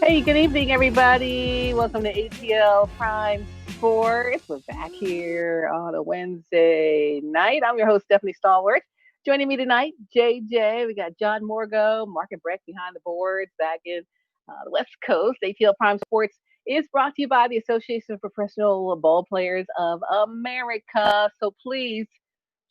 Hey, good evening, everybody. Welcome to ATL Prime Sports. We're back here on a Wednesday night. I'm your host, Stephanie Stallworth. Joining me tonight, JJ. We got John Morgo, Mark and Breck behind the boards back in the West Coast. ATL Prime Sports is brought to you by the Association of Professional Ball Players of America. So please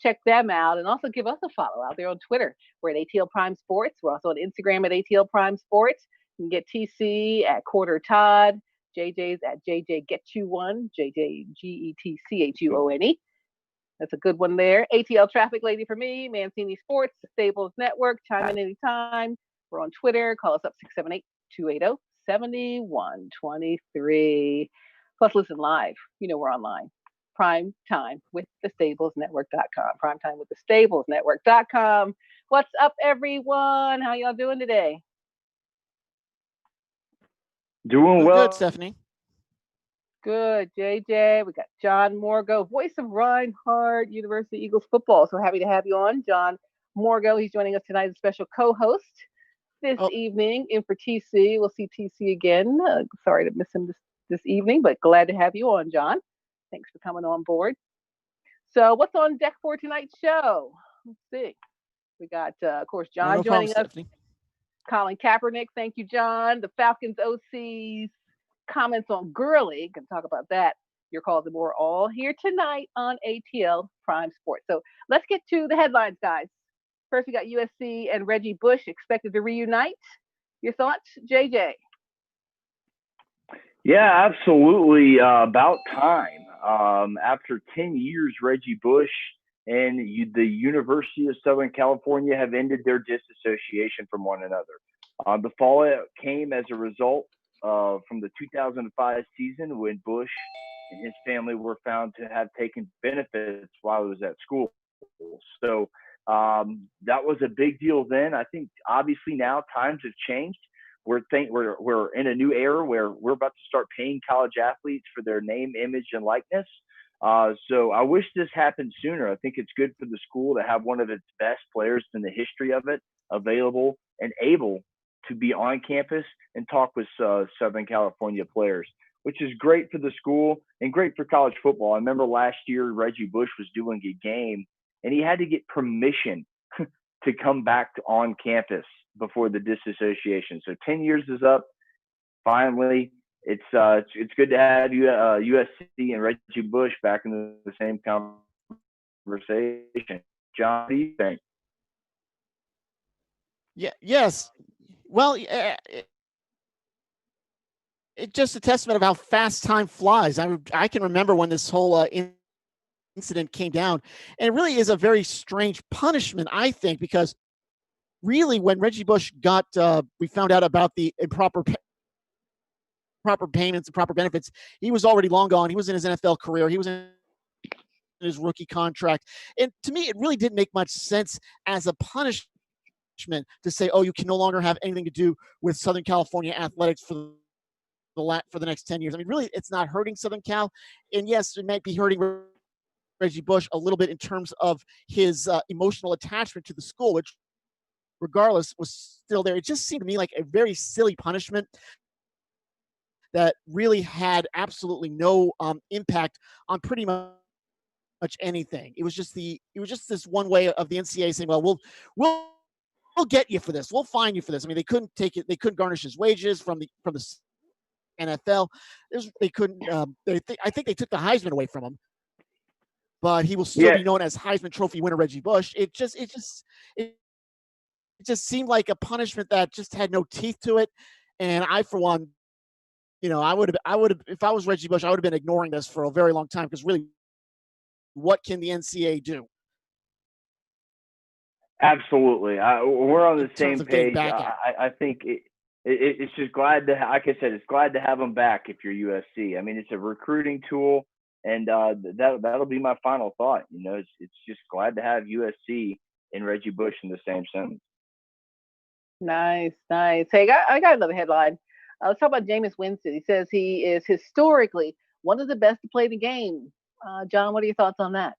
check them out and also give us a follow out there on Twitter. We're at ATL Prime Sports. We're also on Instagram at ATL Prime Sports. You can get TC at Quarter Todd, JJ's at JJ Get You One, JJ GETCHUONE. That's a good one there. ATL Traffic Lady for me, Mancini Sports, Stables Network. Chime in anytime. We're on Twitter. Call us up 678-280-7123. Plus, listen live. You know we're online. Prime time with the stablesnetwork.com. Prime time with the stablesnetwork.com. What's up, everyone? How y'all doing today? Doing well. Good, Stephanie. Good, JJ. We got John Morgo, voice of Reinhardt University Eagles Football. So happy to have you on, John Morgo. He's joining us tonight as a special co-host this evening in for TC. We'll see TC again. Sorry to miss him this evening, but glad to have you on, John. Thanks for coming on board. So what's on deck for tonight's show? Let's see. We got, of course, John joining us. Stephanie. Colin Kapernick, thank you, John. The Falcons OC's comments on Gurley, can talk about that. Your calls and more all here tonight on ATL Prime Sports. So let's get to the headlines, guys. First, we got USC and Reggie Bush expected to reunite. Your thoughts, JJ? Yeah, absolutely. About time. After 10 years, Reggie Bush and the University of Southern California have ended their disassociation from one another. The fallout came as a result from the 2005 season when Bush and his family were found to have taken benefits while he was at school. So that was a big deal then. I think obviously now times have changed. We're in a new era where we're about to start paying college athletes for their name, image, and likeness. So I wish this happened sooner. I think it's good for the school to have one of its best players in the history of it available and able to be on campus and talk with Southern California players, which is great for the school and great for college football. I remember last year Reggie Bush was doing a game and he had to get permission to come back on campus before the disassociation. So 10 years is up. Finally, it's good to have USC and Reggie Bush back in the same conversation. John, what do you think? Yeah. Yes. Well, it's just a testament of how fast time flies. I can remember when this whole incident came down, and it really is a very strange punishment, I think, because really when Reggie Bush got, we found out about the improper proper payments and proper benefits, he was already long gone. He was in his NFL career. He was in his rookie contract. And to me, it really didn't make much sense as a punishment to say, oh, you can no longer have anything to do with Southern California athletics for the next 10 years. I mean, really, it's not hurting Southern Cal. And yes, it might be hurting Reggie Bush a little bit in terms of his emotional attachment to the school, which regardless was still there. It just seemed to me like a very silly punishment that really had absolutely no impact on pretty much anything. It was just this one way of the NCAA saying, well, we'll get you for this. We'll fine you for this. I mean, they couldn't take it. They couldn't garnish his wages from the NFL. They couldn't. I think they took the Heisman away from him, but he will still be known as Heisman Trophy winner Reggie Bush. It just seemed like a punishment that just had no teeth to it. And I, for one, I would have, if I was Reggie Bush, I would have been ignoring this for a very long time, because really, what can the NCAA do? Absolutely. We're on the same page. I think it's just glad to, like I said, it's glad to have them back if you're USC. I mean, it's a recruiting tool, and that'll be my final thought. It's just glad to have USC and Reggie Bush in the same sentence. Nice. Hey, I got another headline. Let's talk about Jameis Winston. He says he is historically one of the best to play the game. John, what are your thoughts on that?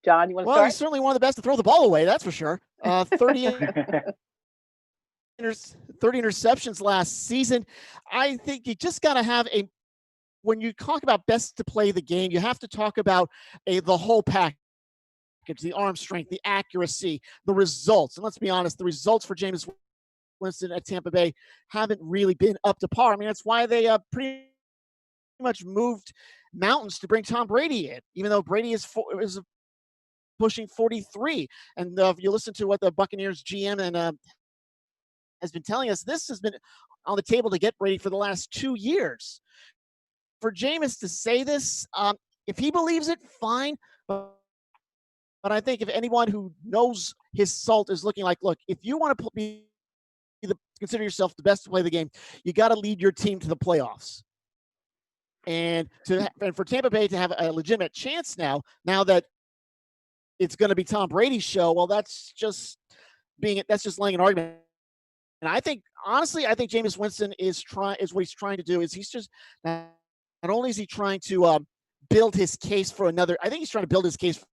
John, you want to start? Well, he's certainly one of the best to throw the ball away, that's for sure. 30 30 interceptions last season. I think you just got to have when you talk about best to play the game, you have to talk about the whole package, the arm strength, the accuracy, the results. And let's be honest, the results for Jameis Winston at Tampa Bay haven't really been up to par. I mean, that's why they pretty much moved mountains to bring Tom Brady in, even though Brady is pushing 43. And if you listen to what the Buccaneers GM and has been telling us, this has been on the table to get Brady for the last 2 years. For Jameis to say this, if he believes it, fine. But I think if anyone who knows his salt is looking like, look, if you want to consider yourself the best to play the game, you got to lead your team to the playoffs. And for Tampa Bay to have a legitimate chance now that it's going to be Tom Brady's show, well, that's just laying an argument. And I think, honestly, Jameis Winston is what he's trying to do is he's just not only is he trying to build his case for another. I think he's trying to build his case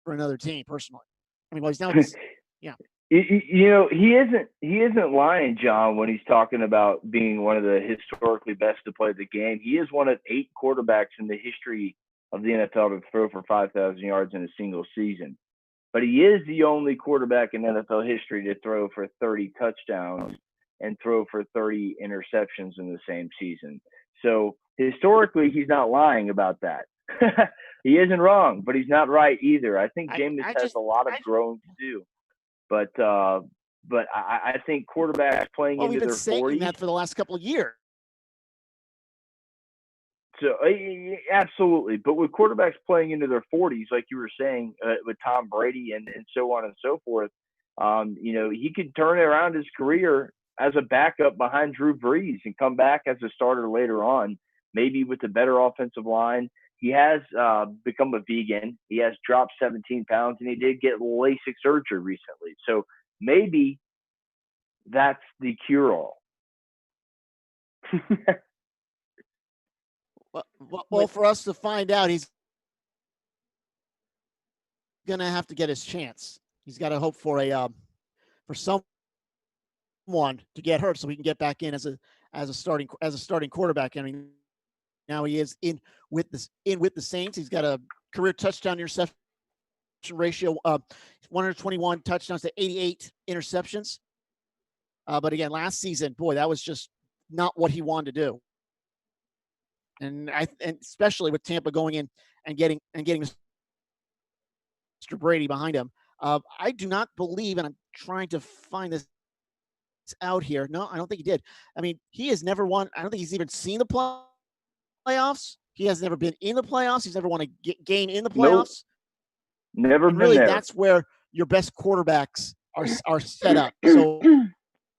for another team. Personally, I mean, well, he's now, yeah. You know, he isn't lying, John, when he's talking about being one of the historically best to play the game. He is one of 8 quarterbacks in the history of the NFL to throw for 5,000 yards in a single season. But he is the only quarterback in NFL history to throw for 30 touchdowns and throw for 30 interceptions in the same season. So historically, he's not lying about that. He isn't wrong, but he's not right either. I think Jameis has a lot of growing to do. But I think quarterbacks playing into their 40s. We've been saying that for the last couple of years. So absolutely, but with quarterbacks playing into their 40s, like you were saying, with Tom Brady and so on and so forth, you know, he could turn around his career as a backup behind Drew Brees and come back as a starter later on, maybe with a better offensive line. He has become a vegan. He has dropped 17 pounds, and he did get LASIK surgery recently. So maybe that's the cure-all. Well, for us to find out, he's going to have to get his chance. He's got to hope for for someone to get hurt so he can get back in as a starting quarterback. I mean, now he is in with the Saints. He's got a career touchdown interception ratio 121 touchdowns to 88 interceptions. But again, last season, boy, that was just not what he wanted to do. And especially with Tampa going in and getting Mr. Brady behind him, I do not believe, and I'm trying to find this out here. No, I don't think he did. I mean, he has never won. I don't think he's even seen the playoffs. He has never been in the playoffs. He's never won a game in the playoffs. Nope. Never and been really, there. That's where your best quarterbacks are set up. So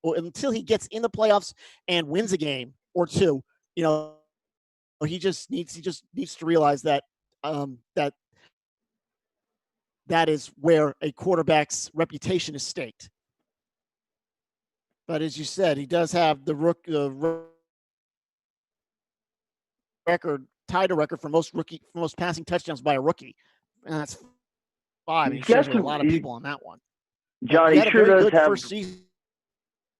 until he gets in the playoffs and wins a game or two, you know, he just needs to realize that that is where a quarterback's reputation is staked. But as you said, he does have the record, tied a record for most passing touchdowns by a rookie, and that's 5. He shares with a lot of people on that one. John, he sure does have first season.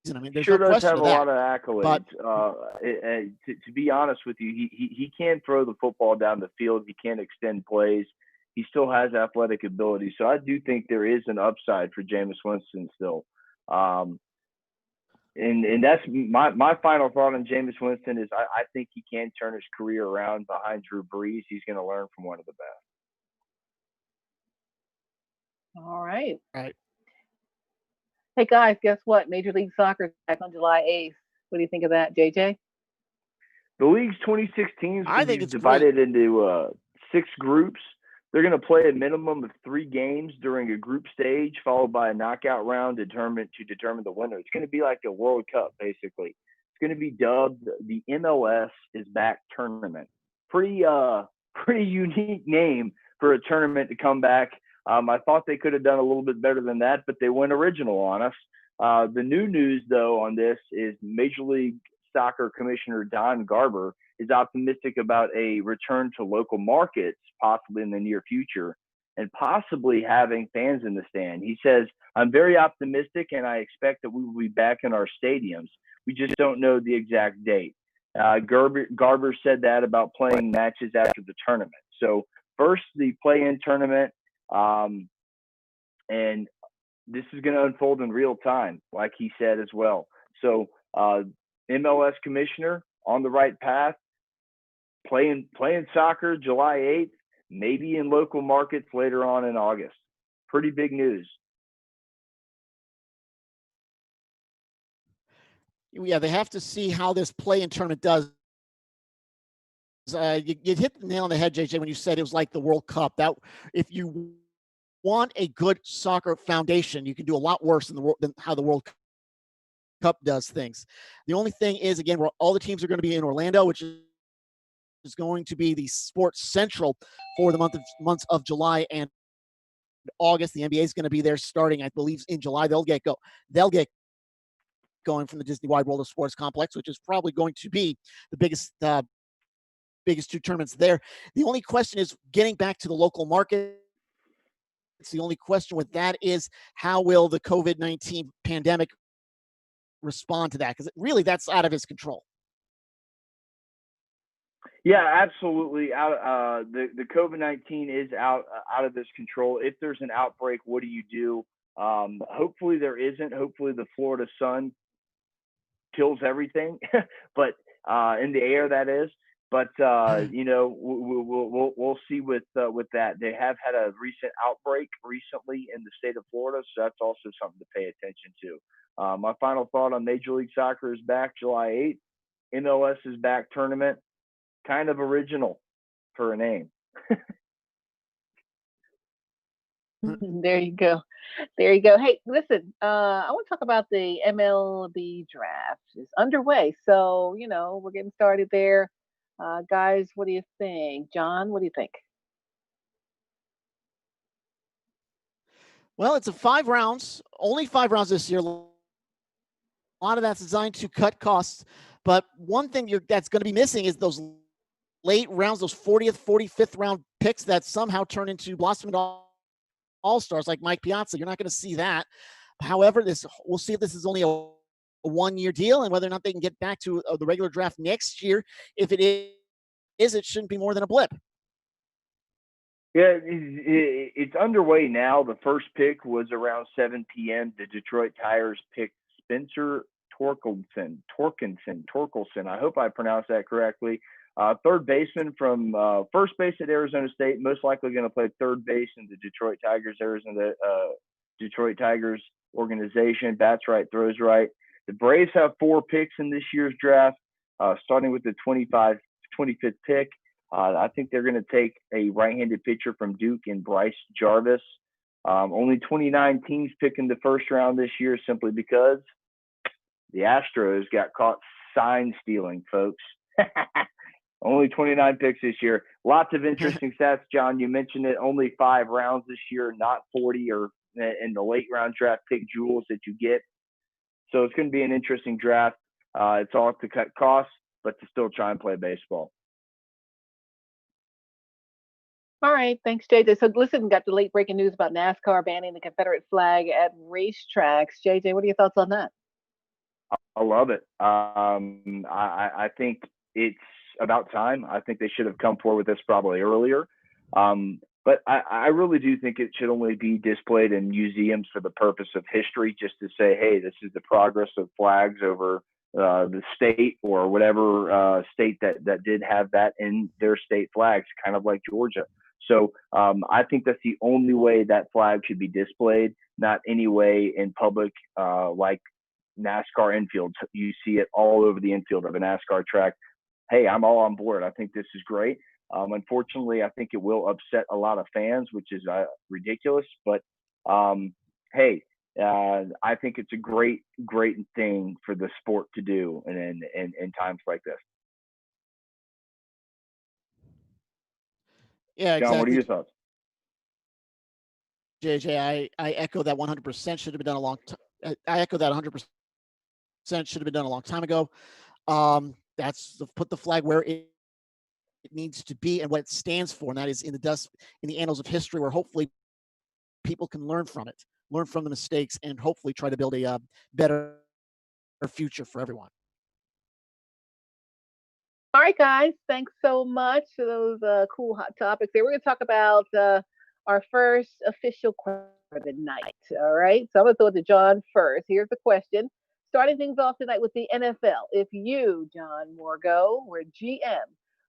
I mean, there's sure no does question have of a that. lot of accolades. To be honest with you, he can throw the football down the field. He can extend plays. He still has athletic ability. So I do think there is an upside for Jameis Winston still. And that's my final thought on Jameis Winston is I think he can turn his career around behind Drew Brees. He's going to learn from one of the best. All right. Right. Hey, guys, guess what? Major League Soccer is back on July 8th. What do you think of that, JJ? The league's 26 teams I think it's divided into 6 groups. They're going to play a minimum of 3 games during a group stage, followed by a knockout round to determine the winner. It's going to be like a World Cup, basically. It's going to be dubbed the MLS is Back tournament. Pretty unique name for a tournament to come back. I thought they could have done a little bit better than that, but they went original on us. The new news, though, on this is Major League Soccer Commissioner Don Garber is optimistic about a return to local markets, possibly in the near future. and possibly having fans in the stand. He says, I'm very optimistic, and I expect that we will be back in our stadiums. We just don't know the exact date. Garber said that about playing matches after the tournament. So first, the play-in tournament, and this is going to unfold in real time, like he said as well. So MLS commissioner on the right path, playing soccer July 8th, maybe in local markets later on in August. Pretty big news. Yeah, they have to see how this play-in tournament does. You hit the nail on the head, JJ, when you said it was like the World Cup. That if you want a good soccer foundation, you can do a lot worse than how the World Cup does things. The only thing is, again, where all the teams are going to be in Orlando, which is going to be the sports central for the months of July and August. The NBA is going to be there starting, I believe, in July. They'll get going from the Disney Wide World of Sports complex, which is probably going to be the biggest two tournaments there. The only question is getting back to the local market. It's the only question with that is how will the COVID-19 pandemic respond to that? Because really that's out of his control. Yeah, absolutely. The COVID-19 is out of this control. If there's an outbreak, what do you do? Hopefully there isn't. Hopefully the Florida sun kills everything, but in the air that is. But you know, we'll see with that. They have had a recent outbreak recently in the state of Florida, so that's also something to pay attention to. My final thought on Major League Soccer is back July 8th. MLS is back tournament. Kind of original for a name. There you go. There you go. Hey, listen, I want to talk about the MLB draft. It's underway. So, you know, we're getting started there. Guys, what do you think? John, what do you think? Well, it's a 5 rounds, only 5 rounds this year. A lot of that's designed to cut costs. But one thing that's going to be missing is those late rounds, those 40th, 45th round picks that somehow turn into blossoming all-stars like Mike Piazza. You're not going to see that. However, we'll see if this is only a 1-year deal and whether or not they can get back to the regular draft next year. If it is, it shouldn't be more than a blip. Yeah, it's underway now. The first pick was around 7 p.m. The Detroit Tigers picked Spencer Torkelson. I hope I pronounced that correctly. Third baseman from first base at Arizona State, most likely going to play third base in the Detroit Tigers organization. Bats right, throws right. The Braves have 4 picks in this year's draft, starting with the 25th pick. I think they're going to take a right-handed pitcher from Duke and Bryce Jarvis. Only 29 teams picking the first round this year simply because the Astros got caught sign stealing, folks. Only 29 picks this year. Lots of interesting stats, John. You mentioned it. Only 5 rounds this year, not 40 or in the late round draft pick jewels that you get. So it's going to be an interesting draft. It's all to cut costs, but to still try and play baseball. All right, thanks, JJ. So listen, got the late breaking news about NASCAR banning the Confederate flag at racetracks. JJ, what are your thoughts on that? I love it. I think it's about time. I think they should have come forward with this probably earlier. But I really do think it should only be displayed in museums for the purpose of history, just to say, hey, this is the progress of flags over the state or whatever state that did have that in their state flags, kind of like Georgia. So I think that's the only way that flag should be displayed, not any way in public like NASCAR infields. You see it all over the infield of a NASCAR track. Hey, I'm all on board. I think this is great. Unfortunately, I think it will upset a lot of fans, which is ridiculous. But hey, I think it's a great thing for the sport to do in times like this. Yeah, John, exactly. what are your thoughts? JJ, I echo that 100%. Should have been done a long time. I echo that 100%. Should have been done a long time ago. That's put the flag where it needs to be and what it stands for, and that is in the annals of history, where hopefully people can learn from it, learn from the mistakes, and hopefully try to build a better future for everyone. All right, guys. Thanks so much for those cool hot topics. We're going to talk about our first official question for the night. All right. So I'm going to throw it to John first. Here's the question. Starting things off tonight with the NFL. If you, John Morgo, were GM,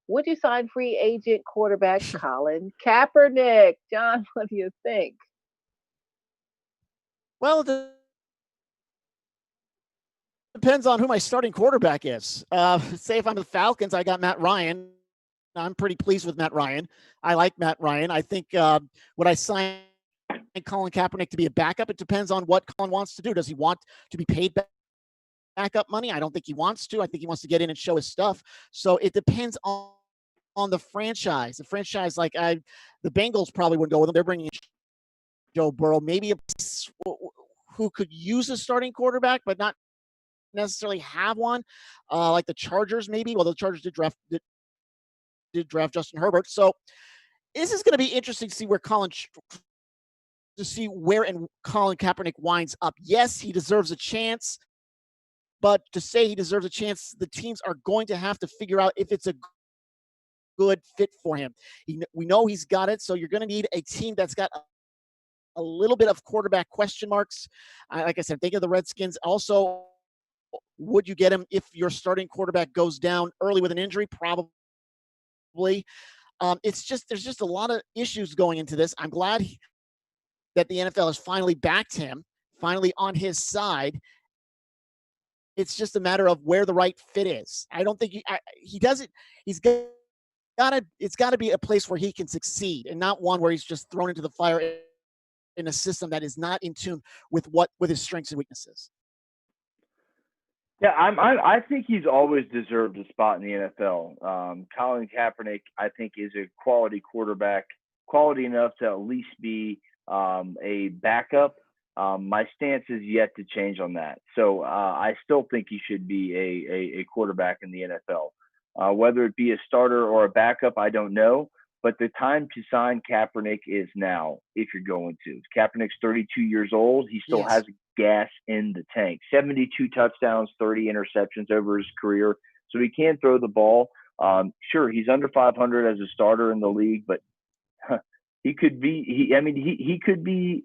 would you sign free agent quarterback Colin Kaepernick? John, what do you think? Well, it depends on who my starting quarterback is. Say if I'm the Falcons, I got Matt Ryan. I'm pretty pleased with Matt Ryan. I like Matt Ryan. I think would I sign Colin Kaepernick to be a backup? It depends on what Colin wants to do. Does he want to be paid backup money? I don't think he wants to. I think he wants to get in and show his stuff. So it depends on the franchise. The franchise, like the Bengals probably wouldn't go with him. They're bringing in Joe Burrow, maybe who could use a starting quarterback, but not necessarily have one, like the Chargers, maybe. Well, the Chargers did draft Justin Herbert. So this is going to be interesting to see where Colin Kaepernick winds up. Yes, he deserves a chance, but to say he deserves a chance, the teams are going to have to figure out if it's a good fit for him. We know he's got it, so you're going to need a team that's got a little bit of quarterback question marks. Like I said, think of the Redskins. Also, would you get him if your starting quarterback goes down early with an injury? Probably. There's just a lot of issues going into this. I'm glad that the NFL has finally backed him, finally on his side. It's just a matter of where the right fit is. I don't think he doesn't. It's got to be a place where he can succeed, and not one where he's just thrown into the fire in a system that is not in tune with his strengths and weaknesses. Yeah, I think he's always deserved a spot in the NFL. Colin Kaepernick, I think, is a quality quarterback, quality enough to at least be a backup. My stance is yet to change on that. So I still think he should be a quarterback in the NFL. Whether it be a starter or a backup, I don't know. But the time to sign Kaepernick is now, if you're going to. Kaepernick's 32 years old. He still has gas in the tank. 72 touchdowns, 30 interceptions over his career. So he can throw the ball. Sure, he's under 500 as a starter in the league, but he could be. He could be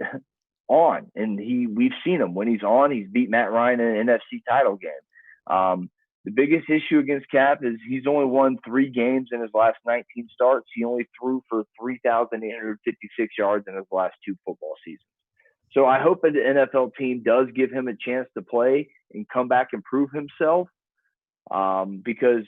on, and we've seen him when he's on. He's beat Matt Ryan in an NFC title game. The biggest issue against Cap is he's only won 3 games in his last 19 starts. He only threw for 3,856 yards in his last 2 football seasons. So I hope that the NFL team does give him a chance to play and come back and prove himself, because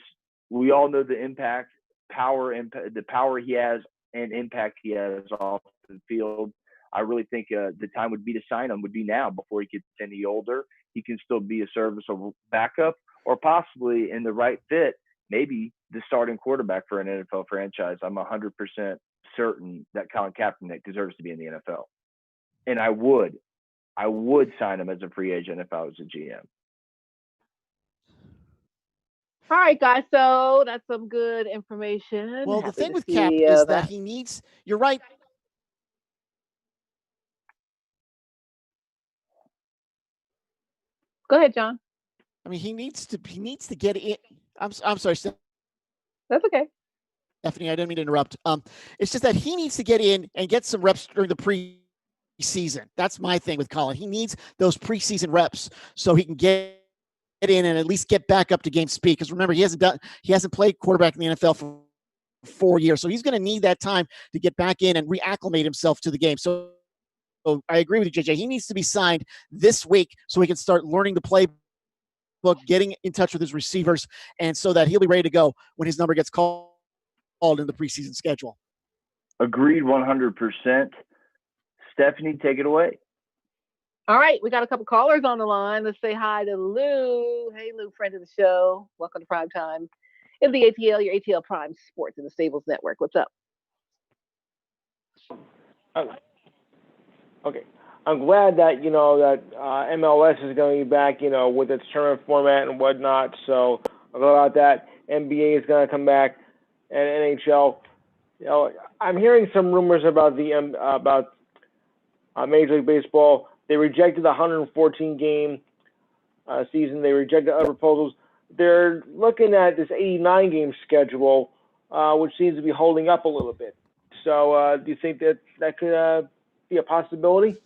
we all know the power he has and impact he has off the field. I really think the time would be to sign him would be now before he gets any older. He can still be a serviceable backup, or possibly in the right fit, maybe the starting quarterback for an NFL franchise. I'm 100% certain that Colin Kaepernick deserves to be in the NFL. And I would sign him as a free agent if I was a GM. All right, guys. So that's some good information. Well, the thing with Cap is that he needs, you're right. Go ahead, John. I mean, he needs to get in. I'm sorry, That's okay, Stephanie. I didn't mean to interrupt. It's just that he needs to get in and get some reps during the preseason. That's my thing with Colin. He needs those preseason reps so he can get in and at least get back up to game speed. Because remember, he hasn't played quarterback in the NFL for 4 years, so he's going to need that time to get back in and reacclimate himself to the game. So I agree with you, JJ. He needs to be signed this week so he can start learning the playbook, getting in touch with his receivers, and so that he'll be ready to go when his number gets called in the preseason schedule. Agreed 100%. Stephanie, take it away. All right, we got a couple callers on the line. Let's say hi to Lou. Hey, Lou, friend of the show. Welcome to Prime Time in the ATL, your ATL Prime Sports in the Stables Network. What's up? Okay. I'm glad that, that MLS is going to be back, with its tournament format and whatnot. So I'm glad about that. NBA is going to come back. and NHL. I'm hearing some rumors about Major League Baseball. They rejected the 114 game season. They rejected other proposals. They're looking at this 89 game schedule, which seems to be holding up a little bit. So, do you think that could be a possibility?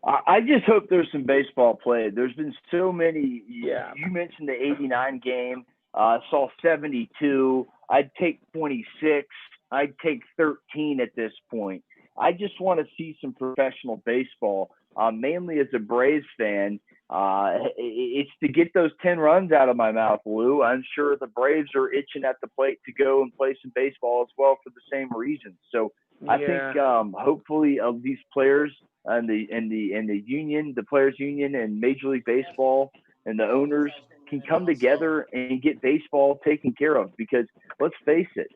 I just hope there's some baseball played. There's been so many. Yeah. You mentioned the 89 game. Saw 72. I'd take 26. I'd take 13 at this point. I just want to see some professional baseball, mainly as a Braves fan. It's to get those 10 runs out of my mouth, Lou. I'm sure the Braves are itching at the plate to go and play some baseball as well for the same reasons. So I think hopefully these players and the union, the players union and Major League Baseball and the owners can come together and get baseball taken care of, because let's face it,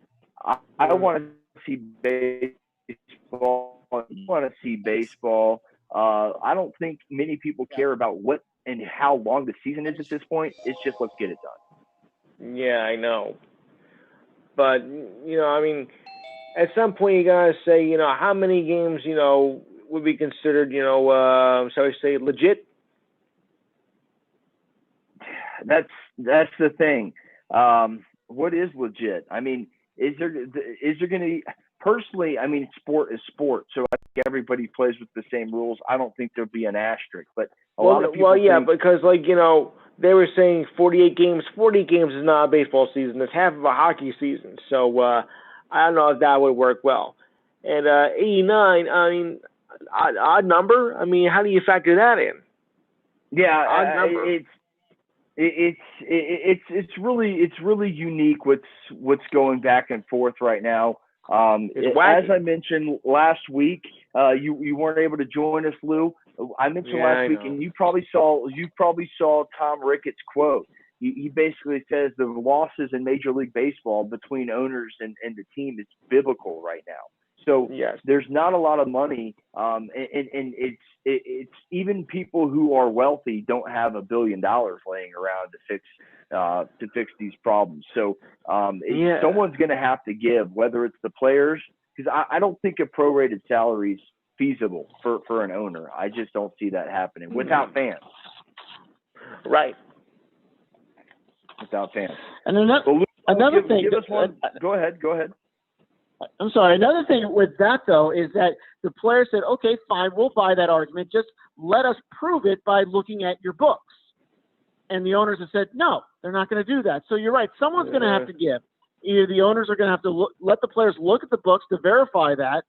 I want to see baseball. You want to see baseball. I don't think many people care about what and how long the season is at this point. It's just let's get it done. Yeah, I know. But, I mean, at some point you got to say, how many games, would be considered, shall we say, legit? That's the thing. What is legit? I mean, is there going to be – personally, I mean, sport is sport, so I think everybody plays with the same rules. I don't think there'll be an asterisk, but a lot of people because, they were saying 48 games. 40 games is not a baseball season. It's half of a hockey season. So I don't know if that would work well. And 89, I mean, odd number? I mean, how do you factor that in? Yeah, it's really unique what's going back and forth right now. As I mentioned last week, you weren't able to join us, Lou. I mentioned last week, and you probably saw Tom Ricketts' quote. He basically says the losses in Major League Baseball between owners and the team is biblical right now. So there's not a lot of money, and it's even people who are wealthy don't have $1 billion laying around to fix these problems. So someone's going to have to give, whether it's the players, because I don't think a prorated salary is feasible for an owner. I just don't see that happening without fans. Right. Without fans. And another thing. Give us one. Go ahead. I'm sorry. Another thing with that, though, is that the player said, okay, fine, we'll buy that argument. Just let us prove it by looking at your books. And the owners have said, no, they're not going to do that. So you're right. Someone's going to have to give. Either the owners are going to have to let the players look at the books to verify that,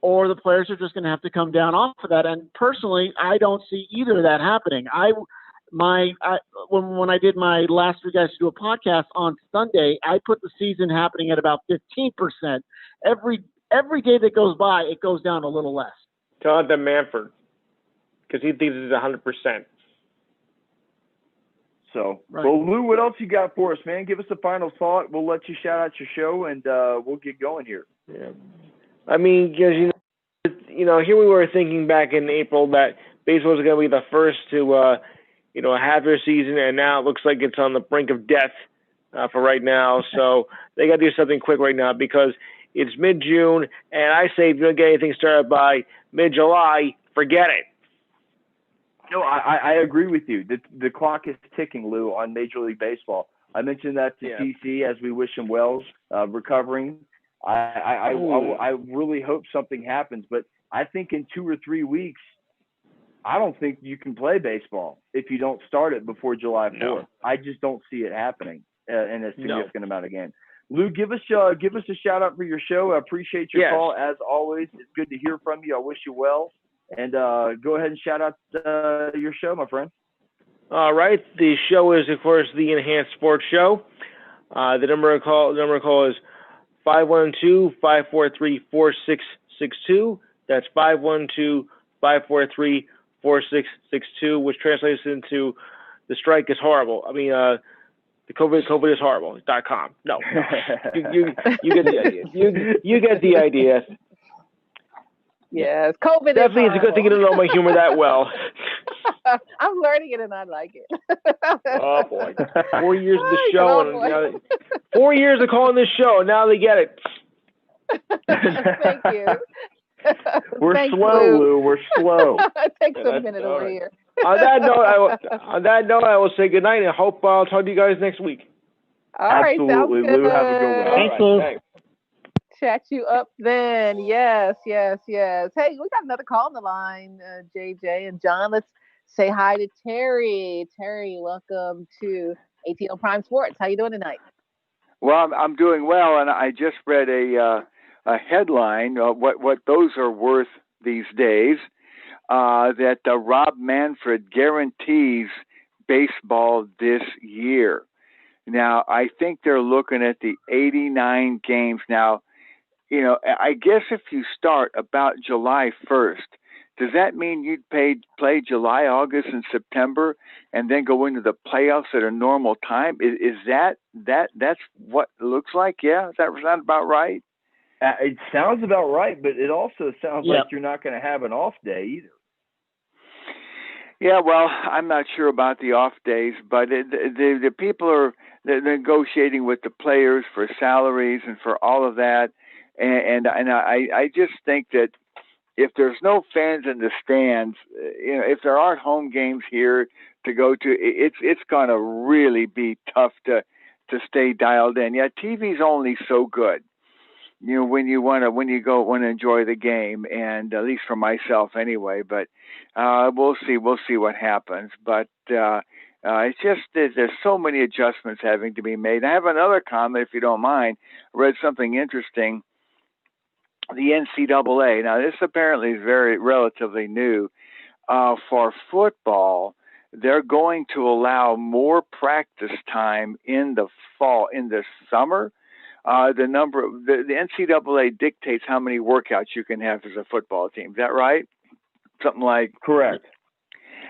or the players are just going to have to come down off of that. And personally, I don't see either of that happening. When I did my last week, I used to do a podcast on Sunday. I put the season happening at about 15%. Every day that goes by, it goes down a little less. Jonathan Manford, because he thinks it's 100%. So, right. Well, Lou, what else you got for us, man? Give us a final thought. We'll let you shout out your show, and we'll get going here. Yeah, I mean, because here we were thinking back in April that baseball was going to be the first to have their season, and now it looks like it's on the brink of death for right now. So they got to do something quick right now, because it's mid-June, and I say if you don't get anything started by mid-July, forget it. No, I agree with you. The clock is ticking, Lou, on Major League Baseball. I mentioned that to TC as we wish him well, recovering. I really hope something happens, but I think in 2 or 3 weeks, I don't think you can play baseball if you don't start it before July 4th. No. I just don't see it happening in a significant amount of games. Lou, give us a shout out for your show. I appreciate your call as always. It's good to hear from you. I wish you well. And go ahead and shout out your show, my friend. All right. The show is, of course, the Enhanced Sports Show. The number of call is 512-543-4662. That's 512-543-4662, which translates into the strike is horrible. I mean, the COVID is horrible.com. No. You get the idea. You get the idea. Yes, COVID definitely is a good thing you don't know my humor that well. I'm learning it and I like it. Oh boy, 4 years of the show, and 4 years of calling this show, and now they get it. Thank you. We're Thanks, slow, Lou. We're slow. It takes a That's minute all over right. here. On that note, I will say good night, and I hope I'll talk to you guys next week. All right, sounds Absolutely, good. Lou. Have a good one. Thanks, Lou. Thanks. Chat you up then. Yes. Hey, we got another call on the line, JJ and John. Let's say hi to Terry. Terry, welcome to ATL Prime Sports. How you doing tonight? Well, I'm doing well, and I just read a headline, what those are worth these days, that Rob Manfred guarantees baseball this year. Now, I think they're looking at the 89 games. Now, I guess if you start about July 1st, does that mean you'd play July, August, and September, and then go into the playoffs at a normal time? Is that's what it looks like? Yeah, does that sound about right? It sounds about right, but it also sounds like you're not going to have an off day either. Yeah, well, I'm not sure about the off days, but the people are negotiating with the players for salaries and for all of that, and I just think that if there's no fans in the stands, if there aren't home games here to go to, it's going to really be tough to stay dialed in. Yeah, TV's only so good. When you want to enjoy the game, and at least for myself anyway. But we'll see what happens. But it's just there's so many adjustments having to be made. I have another comment, if you don't mind. I read something interesting. The NCAA. Now, this apparently is very relatively new. For football, they're going to allow more practice time in the fall, in the summer. The NCAA dictates how many workouts you can have as a football team. Is that right? Something like correct.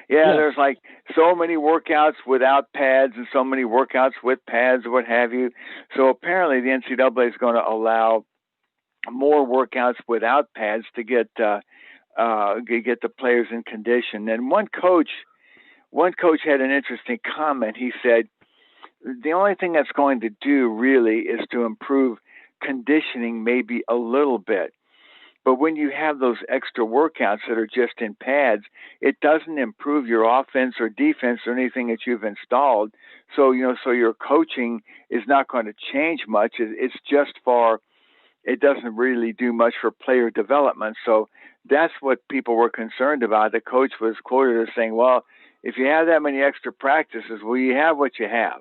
Yeah, there's like so many workouts without pads and so many workouts with pads or what have you. So apparently the NCAA is going to allow more workouts without pads to get the players in condition. And one coach had an interesting comment. He said, the only thing that's going to do really is to improve conditioning maybe a little bit. But when you have those extra workouts that are just in pads, it doesn't improve your offense or defense or anything that you've installed. So your coaching is not going to change much. It's just it doesn't really do much for player development. So that's what people were concerned about. The coach was quoted as saying, well, if you have that many extra practices, well, you have what you have.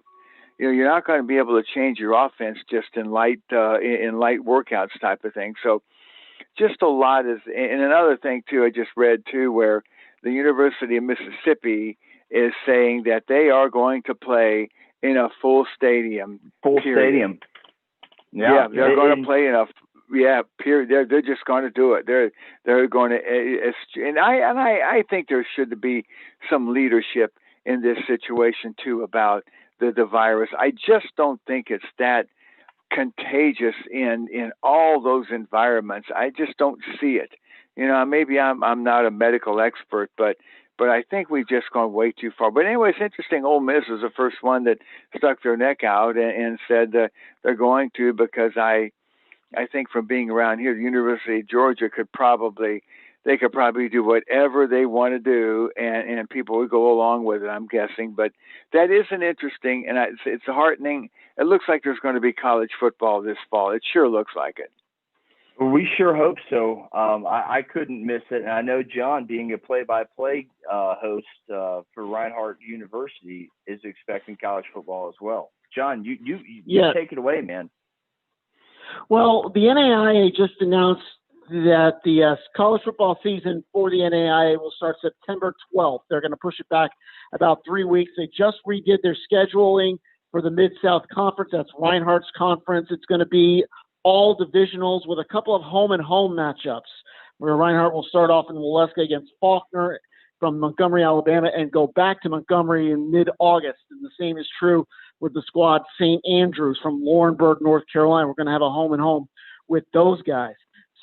You're not going to be able to change your offense just in light workouts type of thing. So just a lot is, and another thing too, I just read too, where the University of Mississippi is saying that they are going to play in a full stadium. Stadium. Yeah, they're going to play enough. Yeah, period. They're just going to do it. They're going to, and I think there should be some leadership in this situation too about the virus. I just don't think it's that contagious in all those environments. I just don't see it. Maybe I'm not a medical expert, but I think we've just gone way too far. But anyway, it's interesting. Ole Miss was the first one that stuck their neck out and said they're going to, because I think from being around here, the University of Georgia could probably do whatever they want to do, and people would go along with it, I'm guessing. But that is an interesting, and it's heartening. It looks like there's going to be college football this fall. It sure looks like it. We sure hope so. I couldn't miss it. And I know John, being a play-by-play host for Reinhardt University, is expecting college football as well. John, you take it away, man. Well, the NAIA just announced that the college football season for the NAIA will start September 12th. They're going to push it back about 3 weeks. They just redid their scheduling for the Mid-South Conference. That's Reinhardt's conference. It's going to be all divisionals with a couple of home-and-home matchups, where Reinhardt will start off in Waleska against Faulkner from Montgomery, Alabama, and go back to Montgomery in mid-August. And the same is true with the squad St. Andrews from Laurinburg, North Carolina. We're going to have a home-and-home with those guys.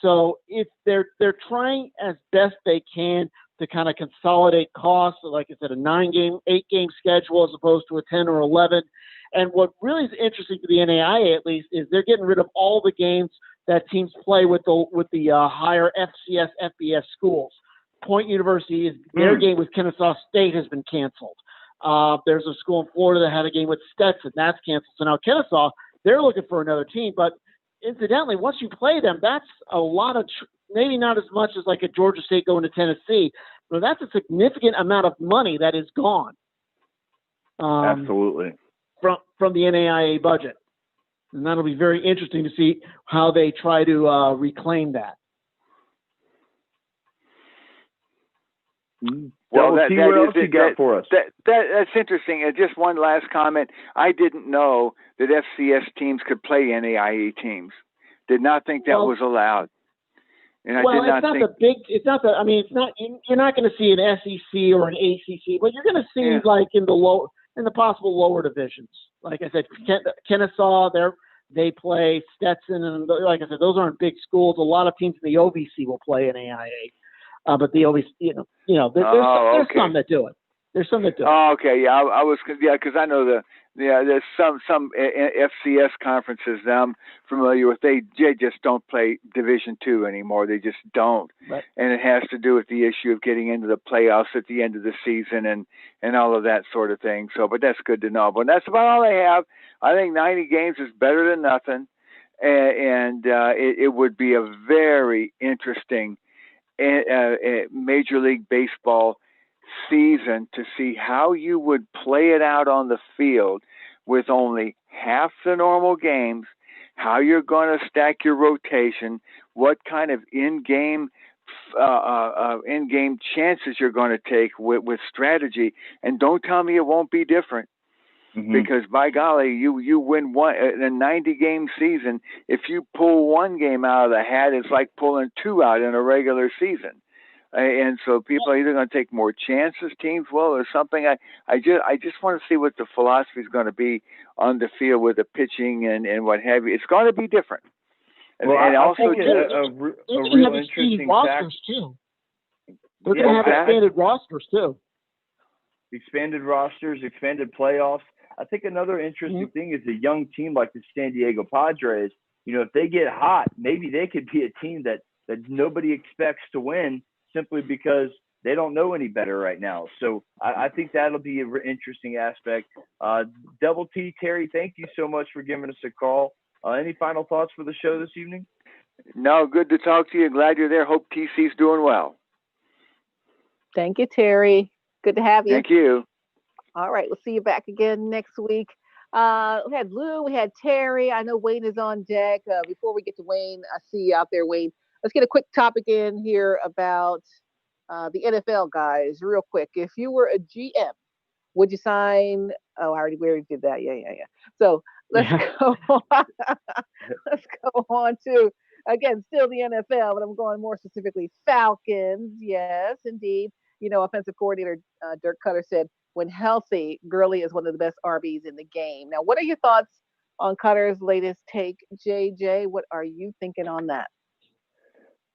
So if they're trying as best they can to kind of consolidate costs. So like I said, a 8-game schedule as opposed to a 10 or 11. And what really is interesting for the NAIA, at least, is they're getting rid of all the games that teams play with the higher FCS, FBS schools. Point University, their game with Kennesaw State has been canceled. There's a school in Florida that had a game with Stetson. That's canceled. So now Kennesaw, they're looking for another team. But incidentally, once you play them, that's a lot of maybe not as much as like a Georgia State going to Tennessee, but that's a significant amount of money that is gone. Absolutely. From the NAIA budget. And that'll be very interesting to see how they try to reclaim that. Well, what else you got for us? That's interesting. And just one last comment. I didn't know that FCS teams could play NAIA teams. Did not think that was allowed. And I did not think. You're not going to see an SEC or an ACC, but you're going to see like in the possible lower divisions. Like I said, Kennesaw, they play Stetson, and like I said, those aren't big schools. A lot of teams in the OVC will play in AIA, but the OVC, there's some that do it. There's some that do it. Oh, okay, yeah, I was, because I know there's some FCS conferences that I'm familiar with. They just don't play Division II anymore. They just don't, right. And it has to do with the issue of getting into the playoffs at the end of the season and all of that sort of thing. So, but that's good to know. But that's about all they have. I think 90 games is better than nothing, and it would be a very interesting Major League Baseball season to see how you would play it out on the field with only half the normal games, how you're going to stack your rotation, what kind of in-game chances you're going to take with strategy, and don't tell me it won't be different. Mm-hmm. Because by golly, you win one in a 90-game season. If you pull one game out of the hat, it's like pulling two out in a regular season. And so people are either going to take more chances, teams will, or something. I just want to see what the philosophy is going to be on the field with the pitching and what have you. It's going to be different. And, well, and I also think a real interesting rosters too. They're going to have expanded rosters too. Expanded rosters, expanded playoffs. I think another interesting thing is a young team like the San Diego Padres. If they get hot, maybe they could be a team that nobody expects to win simply because they don't know any better right now. So I think that'll be an interesting aspect. Double T, Terry, thank you so much for giving us a call. Any final thoughts for the show this evening? No, good to talk to you. Glad you're there. Hope TC's doing well. Thank you, Terry. Good to have you. Thank you. All right, we'll see you back again next week. We had Lou, we had Terry. I know Wayne is on deck. Before we get to Wayne, I see you out there, Wayne. Let's get a quick topic in here about the NFL, guys, real quick. If you were a GM, would you sign? Oh, we already did that. Yeah. So let's go on. Let's go on to, again, still the NFL, but I'm going more specifically Falcons. Yes, indeed. Offensive coordinator Dirk Cutter said, when healthy, Gurley is one of the best RBs in the game. Now, what are your thoughts on Cutter's latest take, JJ? What are you thinking on that?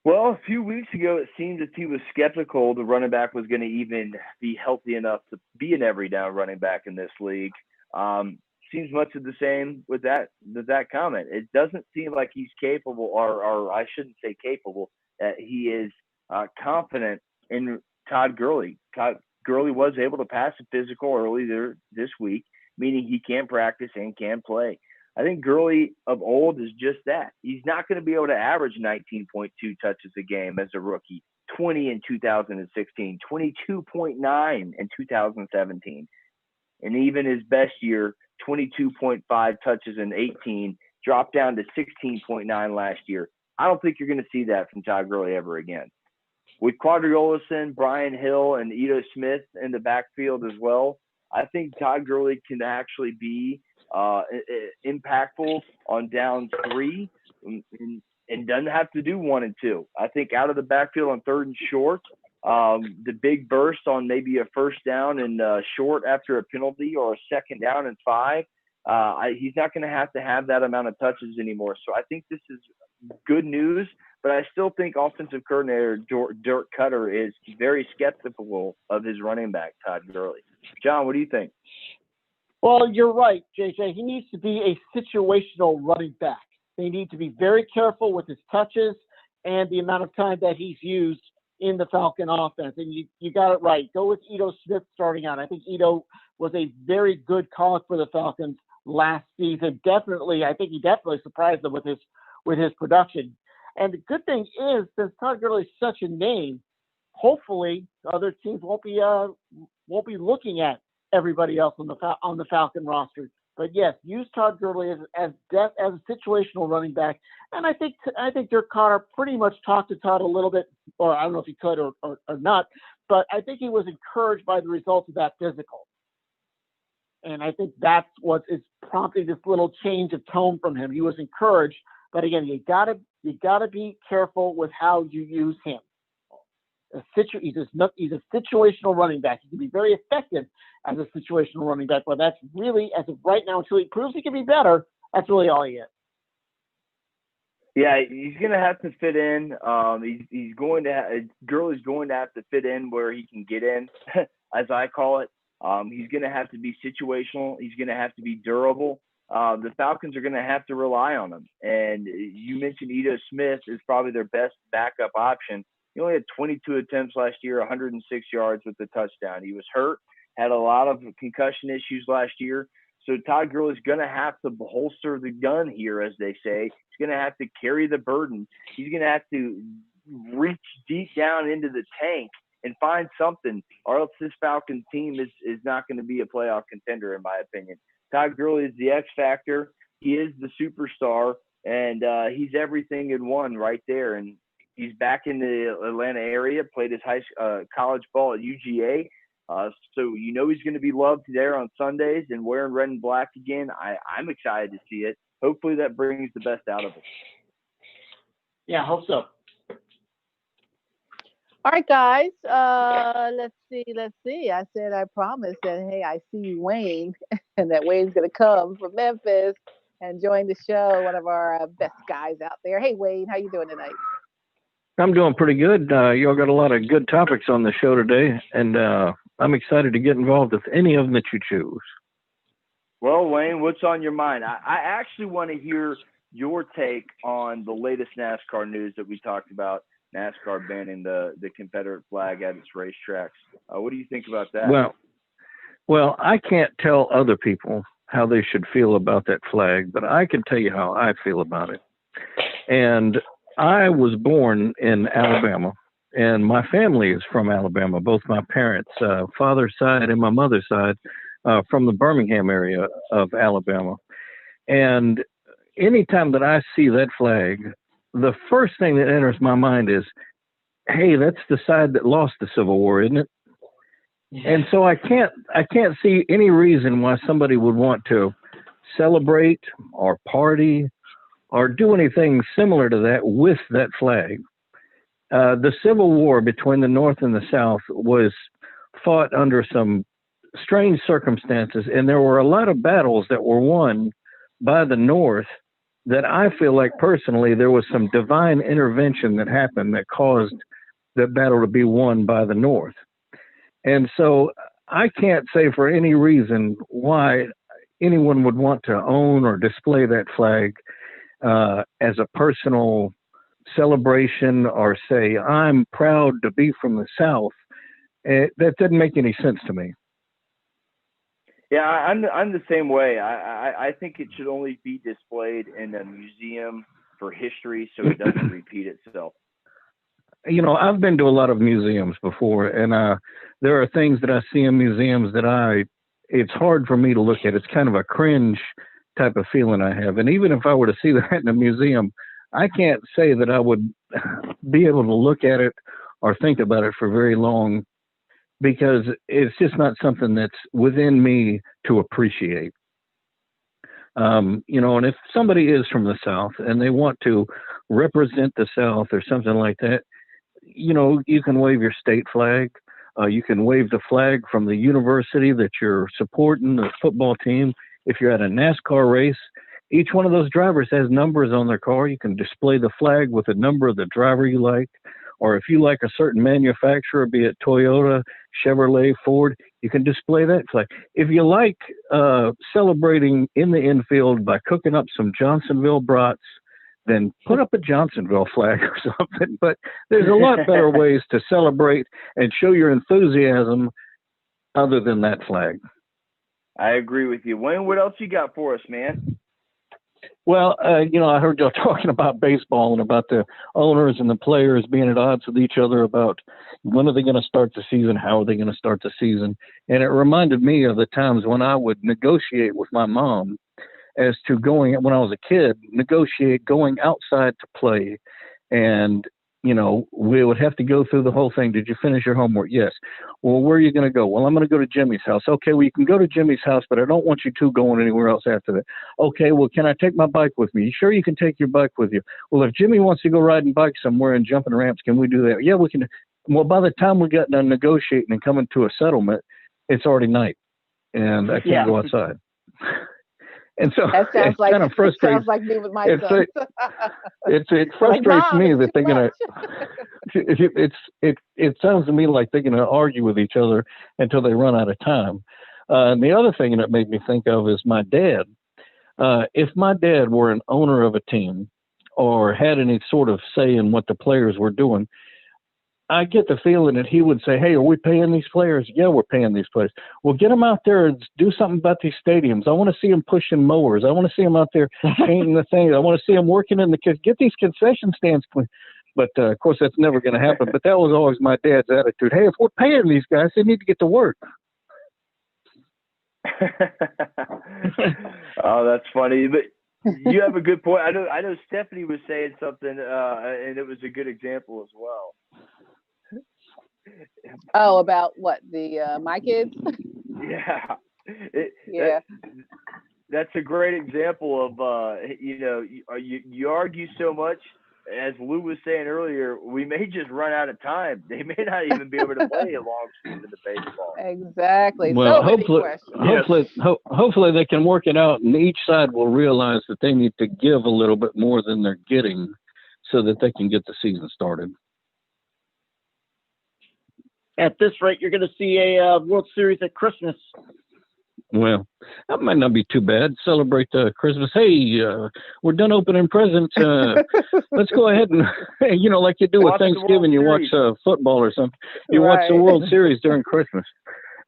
Well, a few weeks ago, it seemed that he was skeptical the running back was going to even be healthy enough to be an every down running back in this league. Seems much of the same with that comment. It doesn't seem like he's capable, or I shouldn't say capable, that he is confident in Todd Gurley. Todd Gurley was able to pass a physical earlier this week, meaning he can practice and can play. I think Gurley of old is just that. He's not going to be able to average 19.2 touches a game as a rookie, 20 in 2016, 22.9 in 2017. And even his best year, 22.5 touches in 18, dropped down to 16.9 last year. I don't think you're going to see that from Todd Gurley ever again. With Quadriolison, Brian Hill, and Ito Smith in the backfield as well, I think Todd Gurley can actually be impactful on down 3 and doesn't have to do 1 and 2. I think out of the backfield on 3rd and short, the big burst on maybe a first down and short after a penalty or a 2nd down and 5, he's not going to have that amount of touches anymore. So I think this is good news but I still think offensive coordinator Dirk Cutter is very skeptical of his running back, Todd Gurley. John, what do you think? Well, you're right, JJ. He needs to be a situational running back. They need to be very careful with his touches and the amount of time that he's used in the Falcon offense. And you got it right. Go with Ito Smith starting out. I think Ito was a very good call for the Falcons last season. I think he definitely surprised them with his production. And the good thing is, since Todd Gurley is such a name, hopefully other teams won't be looking at everybody else on the Falcon roster. But yes, use Todd Gurley as a situational running back. And I think Dirk Carter pretty much talked to Todd a little bit, or I don't know if he could or not, but I think he was encouraged by the results of that physical. And I think that's what is prompting this little change of tone from him. He was encouraged, but again, you gotta be careful with how you use him. He's a situational running back. He can be very effective as a situational running back, but that's really, as of right now, until he proves he can be better, that's really all he is. Yeah, he's going to have to fit in. Gurley's going to have to fit in where he can get in, as I call it. He's going to have to be situational. He's going to have to be durable. The Falcons are going to have to rely on him. And you mentioned Ito Smith is probably their best backup option. He only had 22 attempts last year, 106 yards with the touchdown. He was hurt, had a lot of concussion issues last year. So Todd Gurley's going to have to holster the gun here, as they say. He's going to have to carry the burden. He's going to have to reach deep down into the tank and find something, or else this Falcons team is not going to be a playoff contender, in my opinion. Todd Gurley is the X factor. He is the superstar, and he's everything in one right there. And he's back in the Atlanta area, played his college ball at UGA. So he's going to be loved there on Sundays and wearing red and black again. I'm excited to see it. Hopefully that brings the best out of it. Yeah, I hope so. All right, guys. Let's see. I said I promised that, hey, I see Wayne, and that Wayne's going to come from Memphis and join the show, one of our best guys out there. Hey, Wayne, how you doing tonight? I'm doing pretty good. Y'all got a lot of good topics on the show today, and I'm excited to get involved with any of them that you choose. Well, Wayne, what's on your mind? I actually want to hear your take on the latest NASCAR news that we talked about, NASCAR banning the Confederate flag at its racetracks. What do you think about that? Well, I can't tell other people how they should feel about that flag, but I can tell you how I feel about it. And I was born in Alabama, and my family is from Alabama, both my parents, father's side and my mother's side, from the Birmingham area of Alabama. And anytime that I see that flag, the first thing that enters my mind is, hey, that's the side that lost the Civil War, isn't it? Yeah. And so I can't see any reason why somebody would want to celebrate or party or do anything similar to that with that flag. The Civil War between the North and the South was fought under some strange circumstances, and there were a lot of battles that were won by the North that I feel like personally there was some divine intervention that happened that caused that battle to be won by the North. And so I can't say for any reason why anyone would want to own or display that flag as a personal celebration or say, I'm proud to be from the South. That doesn't make any sense to me. Yeah, I'm the same way. I think it should only be displayed in a museum for history so it doesn't repeat itself. I've been to a lot of museums before, and there are things that I see in museums that it's hard for me to look at. It's kind of a cringe type of feeling I have. And even if I were to see that in a museum, I can't say that I would be able to look at it or think about it for very long, because it's just not something that's within me to appreciate. And if somebody is from the South and they want to represent the South or something like that, you can wave your state flag. You can wave the flag from the university that you're supporting, the football team. If you're at a NASCAR race, Each one of those drivers has numbers on their car. You can display the flag with the number of the driver you like. Or if you like a certain manufacturer, be it Toyota, Chevrolet, Ford, you can display that flag. If you like celebrating in the infield by cooking up some Johnsonville brats, then put up a Johnsonville flag or something. But there's a lot better ways to celebrate and show your enthusiasm other than that flag. I agree with you. Wayne, what else you got for us, man? Well, I heard y'all talking about baseball and about the owners and the players being at odds with each other about when are they going to start the season, how are they going to start the season. And it reminded me of the times when I would negotiate with my mom as to when I was a kid, negotiate going outside to play. And, we would have to go through the whole thing. Did you finish your homework? Yes. Well, where are you going to go? Well, I'm going to go to Jimmy's house. Okay, well, you can go to Jimmy's house, but I don't want you two going anywhere else after that. Okay, well, can I take my bike with me? Sure, you can take your bike with you. Well, if Jimmy wants to go riding bikes somewhere and jumping ramps, can we do that? Yeah, we can. Well, by the time we got done negotiating and coming to a settlement, it's already night, and I can't go outside. And so that sounds like, kind of frustrates. Sounds like me with my son. It frustrates me that they're gonna. It sounds to me like they're gonna argue with each other until they run out of time. And the other thing that made me think of is my dad. If my dad were an owner of a team or had any sort of say in what the players were doing, I get the feeling that he would say, hey, are we paying these players? Yeah, we're paying these players. Well, get them out there and do something about these stadiums. I want to see them pushing mowers. I want to see them out there painting the things. I want to see them working in the kids. Get these concession stands clean. But, of course, that's never going to happen. But that was always my dad's attitude. Hey, if we're paying these guys, they need to get to work. Oh, that's funny. But you have a good point. I know Stephanie was saying something, and it was a good example as well. Oh, about what? My kids? Yeah. That's a great example of, you argue so much. As Lou was saying earlier, we may just run out of time. They may not even be able to play a long season of baseball. Exactly. Well, So hopefully they can work it out, and each side will realize that they need to give a little bit more than they're getting so that they can get the season started. At this rate, you're going to see a World Series at Christmas. Well, that might not be too bad. Celebrate Christmas. Hey, we're done opening presents. Let's go ahead and, like you do with Thanksgiving, you watch football or something. You watch the World Series during Christmas.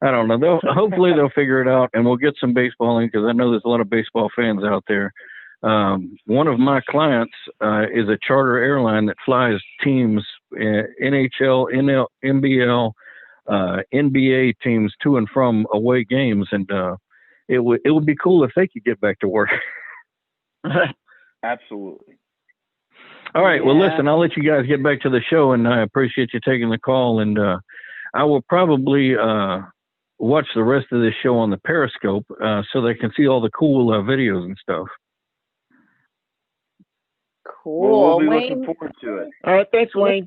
I don't know. Hopefully they'll figure it out, and we'll get some baseball in, because I know there's a lot of baseball fans out there. One of my clients is a charter airline that flies teams, NHL, NBL, NBA teams to and from away games, and it would be cool if they could get back to work. Absolutely. All right. Well, listen, I'll let you guys get back to the show, and I appreciate you taking the call. And I will probably watch the rest of this show on the Periscope so they can see all the cool videos and stuff. Cool. Well, we'll be Wayne, looking forward to it. All right. Thanks, Wayne.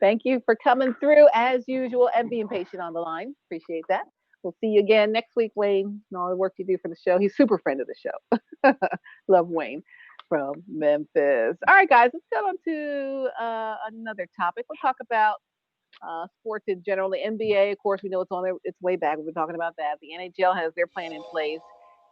Thank you for coming through as usual and being patient on the line. Appreciate that. We'll see you again next week, Wayne, and all the work you do for the show. He's super friend of the show. Love Wayne from Memphis. All right, guys, let's go on to another topic. We'll talk about sports in general. The NBA, of course, we know it's on its way back. We've been talking about that. The NHL has their plan in place.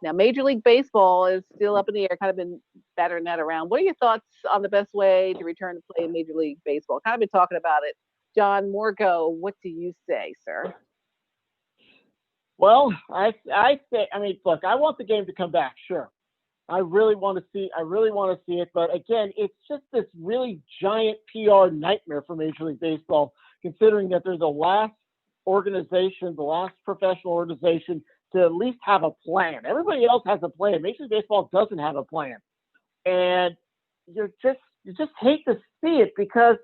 Now, Major League Baseball is still up in the air, kind of been battering that around. What are your thoughts on the best way to return to play in Major League Baseball? Kind of been talking about it. John Morgo, what do you say, sir? Well, I say, look, I want the game to come back, sure. I really want to see it. But again, it's just this really giant PR nightmare for Major League Baseball, considering that they're the last organization, the last professional organization to at least have a plan. Everybody else has a plan. Major League Baseball doesn't have a plan. And you just hate to see it, because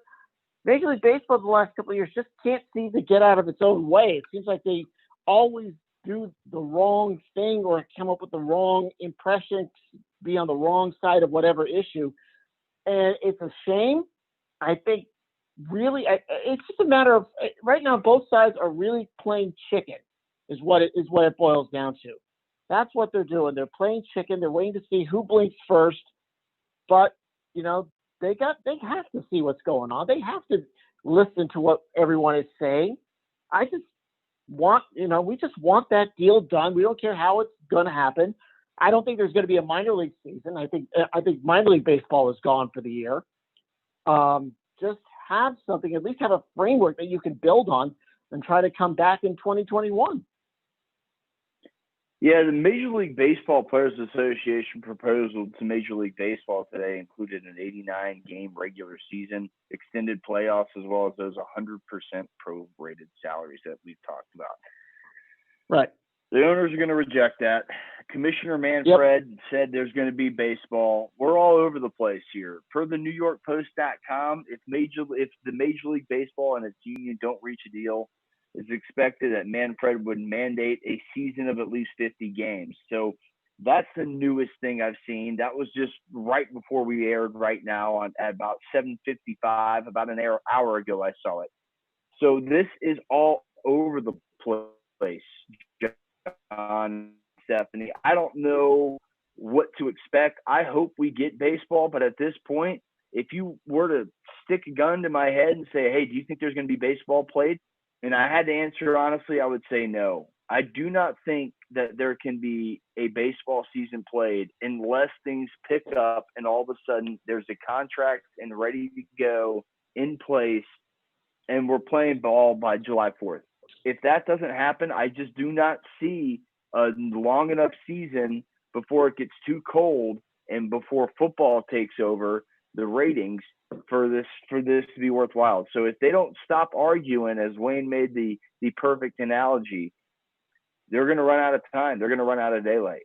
Major League Baseball the last couple of years just can't seem to get out of its own way. It seems like they always do the wrong thing or come up with the wrong impression, be on the wrong side of whatever issue. And it's a shame. I think really it's just a matter of right now both sides are really playing chicken is what it boils down to. That's what they're doing. They're playing chicken. They're waiting to see who blinks first. But, you know, they have to see what's going on. They have to listen to what everyone is saying. I just want, we just want that deal done. We don't care how it's going to happen. I don't think there's going to be a minor league season. I think minor league baseball is gone for the year. Just have something, at least have a framework that you can build on and try to come back in 2021. Yeah, the Major League Baseball Players Association proposal to Major League Baseball today included an 89-game regular season, extended playoffs, as well as those 100% prorated salaries that we've talked about. Right. The owners are going to reject that. Commissioner Manfred said there's going to be baseball. We're all over the place here. Per the NewYorkPost.com, if the Major League Baseball and its union don't reach a deal, it's expected that Manfred would mandate a season of at least 50 games. So that's the newest thing I've seen. That was just right before we aired right now at about 7:55, about an hour ago I saw it. So this is all over the place, John, Stephanie. I don't know what to expect. I hope we get baseball, but at this point, if you were to stick a gun to my head and say, hey, do you think there's going to be baseball played? And I had to answer honestly, I would say no. I do not think that there can be a baseball season played unless things pick up and all of a sudden there's a contract and ready to go in place and we're playing ball by July 4th. If that doesn't happen, I just do not see a long enough season before it gets too cold and before football takes over the ratings for this to be worthwhile. So if they don't stop arguing, as Wayne made the perfect analogy, they're going to run out of time. They're going to run out of daylight.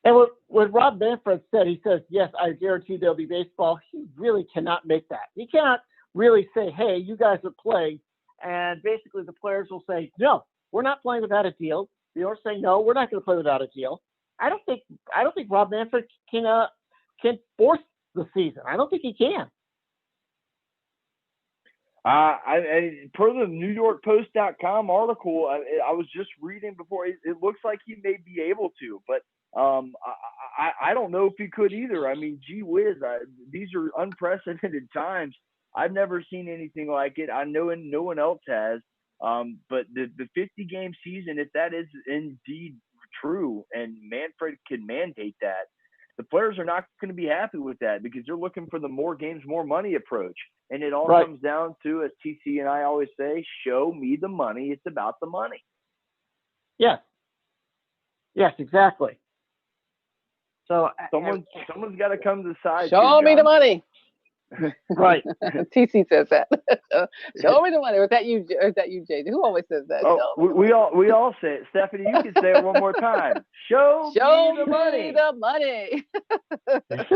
And what Rob Manfred said, he says, yes, I guarantee there'll be baseball. He really cannot make that. He cannot really say, hey, you guys are playing. And basically the players will say, no, we're not playing without a deal. The owners say, no, we're not going to play without a deal. I don't think Rob Manfred can force the season. I don't think he can. Per the NewYorkPost.com article, I was just reading before. It looks like he may be able to, but I don't know if he could either. I mean, gee whiz, these are unprecedented times. I've never seen anything like it. I know no one else has. But the 50-game season, if that is indeed true, and Manfred can mandate that, the players are not going to be happy with that because they're looking for the more games, more money approach. And it all comes down to, as TC and I always say, show me the money. It's about the money. Yes. Yes, exactly. So someone's got to come to the side. Show me the money. Right. TC says that. Show me the money. Or is that you, JJ? Who always says that? Oh, we all say it. Stephanie, you can say it one more time. Show me the money. That's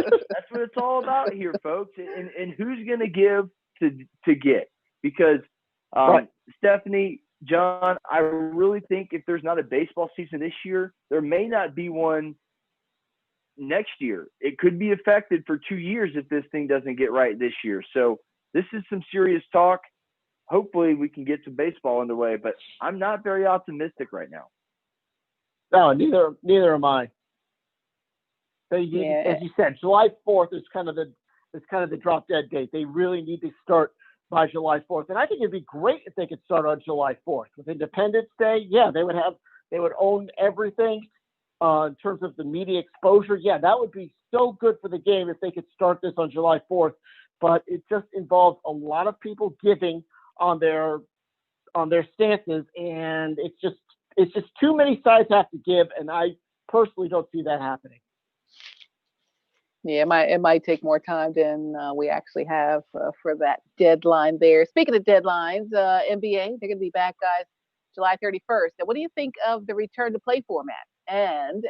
what it's all about here, folks. And who's going to give to get? Because Stephanie, John, I really think if there's not a baseball season this year, there may not be one next year. It could be affected for 2 years if this thing doesn't get right this year. So this is some serious talk. Hopefully we can get some baseball underway, but I'm not very optimistic right now. No, neither am I. As you said, July 4th is kind of the drop dead date. They really need to start by July 4th. And I think it'd be great if they could start on July 4th. With Independence Day, they would own everything. In terms of the media exposure, that would be so good for the game if they could start this on July 4th. But it just involves a lot of people giving on their stances, and it's just too many sides have to give, and I personally don't see that happening. Yeah, it might take more time than we actually have for that deadline there. Speaking of deadlines, NBA, they're going to be back, guys, July 31st. And what do you think of the return to play format? And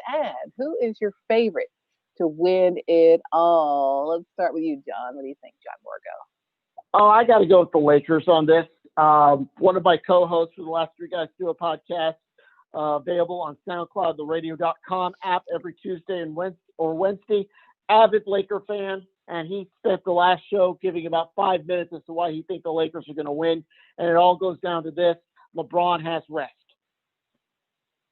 who is your favorite to win it all? Let's start with you, John. What do you think, John Morgo? Oh, I got to go with the Lakers on this. One of my co-hosts for the last three guys do a podcast available on SoundCloud, the radio.com app every Tuesday and Wednesday. Avid Laker fan, and he spent the last show giving about 5 minutes as to why he thinks the Lakers are going to win. And it all goes down to this: LeBron has rest.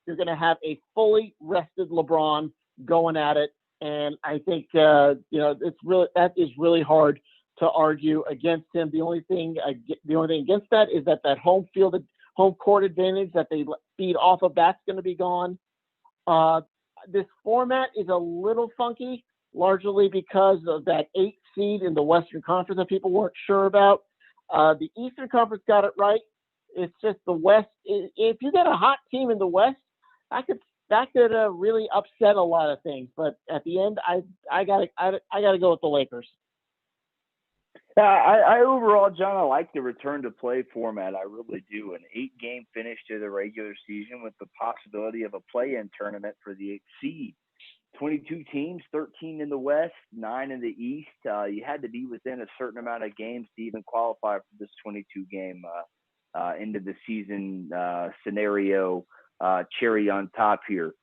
you're going to have a fully rested LeBron going at it. And I think, that is really hard to argue against him. The only thing against that is that home court advantage that they feed off of, that's going to be gone. This format is a little funky, largely because of that 8th seed in the Western Conference that people weren't sure about. The Eastern Conference got it right. It's just the West. If you got a hot team in the West, that could really upset a lot of things. But at the end, I gotta go with the Lakers. I overall, John, I like the return to play format. I really do. An 8-game finish to the regular season with the possibility of a play-in tournament for the 8th seed. 22 teams, 13 in the West, 9 in the East. You had to be within a certain amount of games to even qualify for this 22-game end of the season scenario. Cherry on top here.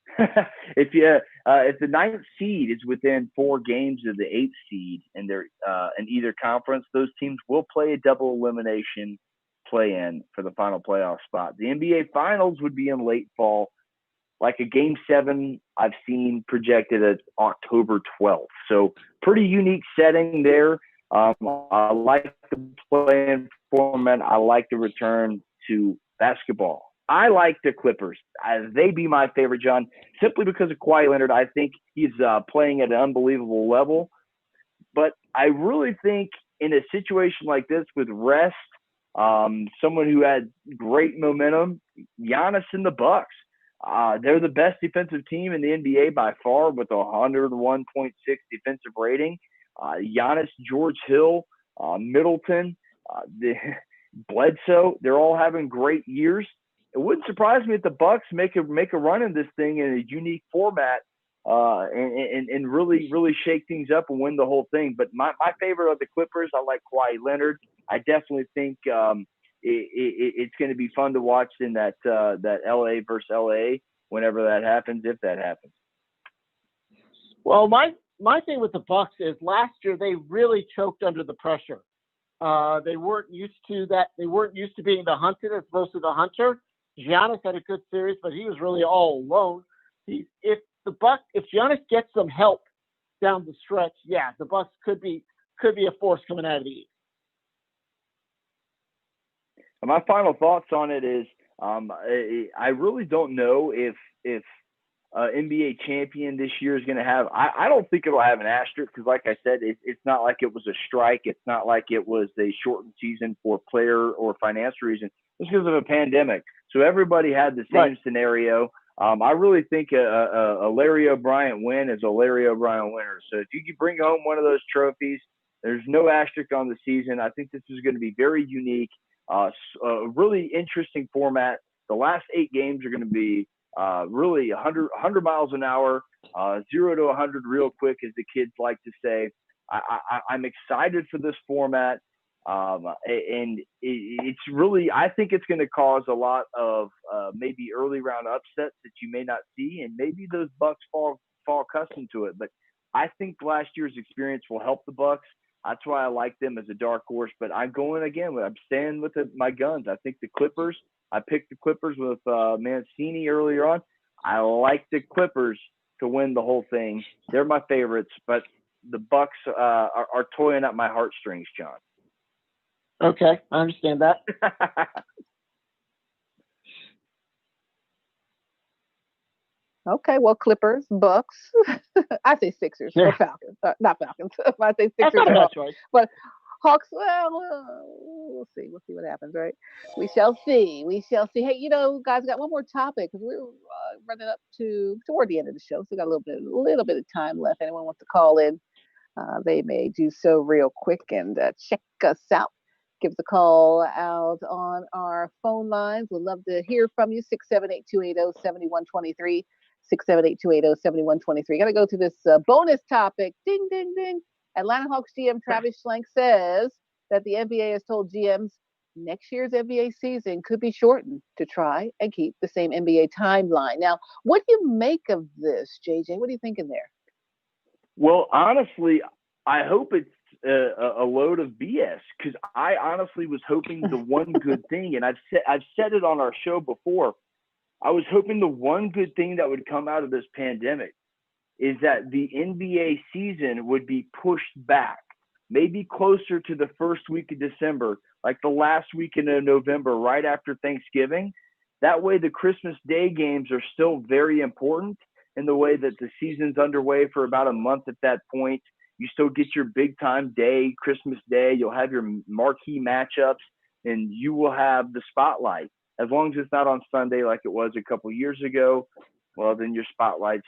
If the 9th seed is within 4 games of the 8th seed and they're in either conference, those teams will play a double elimination play-in for the final playoff spot. The NBA Finals would be in late fall, like a Game 7 I've seen projected at October 12th. So pretty unique setting there. I like the play-in format. I like the return to basketball. I like the Clippers. They'd be my favorite, John, simply because of Kawhi Leonard. I think he's playing at an unbelievable level. But I really think in a situation like this with rest, someone who had great momentum, Giannis and the Bucks. They're the best defensive team in the NBA by far with a 101.6 defensive rating. Giannis, George Hill, Middleton, Bledsoe, they're all having great years. It wouldn't surprise me if the Bucks make a run in this thing in a unique format and really shake things up and win the whole thing. But my favorite are the Clippers. I like Kawhi Leonard. I definitely think it's going to be fun to watch in that LA versus LA whenever that happens, if that happens. Well, my thing with the Bucks is last year they really choked under the pressure. They weren't used to that. They weren't used to being the hunted as opposed to the hunter. Giannis had a good series, but he was really all alone. If Giannis gets some help down the stretch, yeah, the Bucks could be a force coming out of the East. My final thoughts on it is I really don't know if NBA champion this year is going to have. I don't think it'll have an asterisk because, like I said, it's not like it was a strike. It's not like it was a shortened season for player or financial reasons. It's because of a pandemic. So everybody had the same scenario. I really think a Larry O'Brien win is a Larry O'Brien winner. So if you can bring home one of those trophies, there's no asterisk on the season. I think this is going to be very unique, a really interesting format. The last 8 games are going to be really 100 miles an hour, 0 to 100 real quick, as the kids like to say. I'm excited for this format. And it's really, I think it's going to cause a lot of maybe early round upsets that you may not see, and maybe those Bucks fall accustomed to it. But I think last year's experience will help the Bucks. That's why I like them as a dark horse. But I'm going again. I'm staying with my guns. I think the Clippers. I picked the Clippers with Mancini earlier on. I like the Clippers to win the whole thing. They're my favorites, but the Bucks are toying at my heartstrings, John. Okay, I understand that. Okay, well, Clippers, Bucks. I say Sixers or Falcons. Not Falcons. I say Sixers or Hawks. Right. But Hawks, well, we'll see. We'll see what happens, right? We shall see. Hey, guys, got one more topic because we're running up toward the end of the show. So we got a little bit of time left. Anyone wants to call in, they may do so real quick and check us out. Give us a call out on our phone lines. We'd love to hear from you. 678-280-7123. 678-280-7123. Got to go to this bonus topic. Ding, ding, ding. Atlanta Hawks GM Travis Schlenk says that the NBA has told GMs next year's NBA season could be shortened to try and keep the same NBA timeline. Now, what do you make of this, JJ? What are you thinking there? Well, honestly, I hope it's a load of BS, because I honestly was hoping the one good thing, and I've said it on our show before. I was hoping the one good thing that would come out of this pandemic is that the NBA season would be pushed back, maybe closer to the first week of December, like the last weekend of November, right after Thanksgiving. That way, the Christmas Day games are still very important in the way that the season's underway for about a month at that point. You still get your big time day, Christmas Day. You'll have your marquee matchups, and you will have the spotlight. As long as it's not on Sunday like it was a couple years ago, well, then your spotlight's,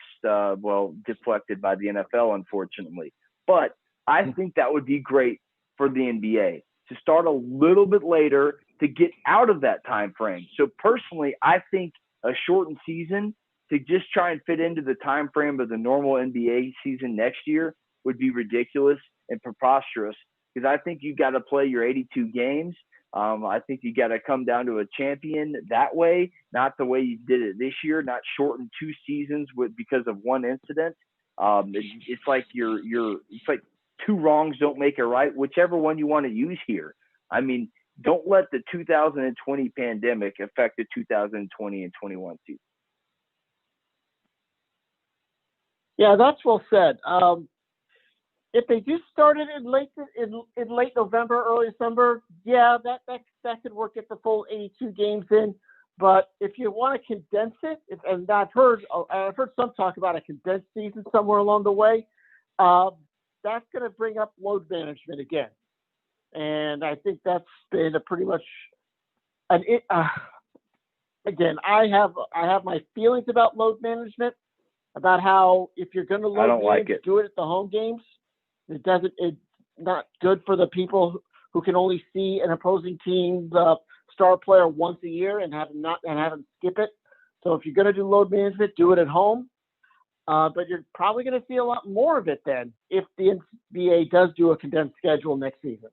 deflected by the NFL, unfortunately. But I think that would be great for the NBA to start a little bit later to get out of that time frame. So personally, I think a shortened season to just try and fit into the time frame of the normal NBA season next year would be ridiculous and preposterous, because I think you got to play your 82 games. I think you got to come down to a champion that way, not the way you did it this year, not shorten 2 seasons because of one incident. It's like it's like 2 wrongs don't make a right, whichever one you want to use here. I mean, don't let the 2020 pandemic affect the 2020 and 21 season. Yeah, that's well said. If they do start it in late November, early December, yeah, that could work. Get the full 82 games in. But if you want to condense it, and I've heard some talk about a condensed season somewhere along the way, that's going to bring up load management again. And I think that's been a pretty much again, I have my feelings about load management, about how if you're going to load games, do it at the home games. It's not good for the people who can only see an opposing team's star player once a year and have them skip it. So if you're going to do load management, do it at home. But you're probably going to see a lot more of it then if the NBA does do a condensed schedule next season.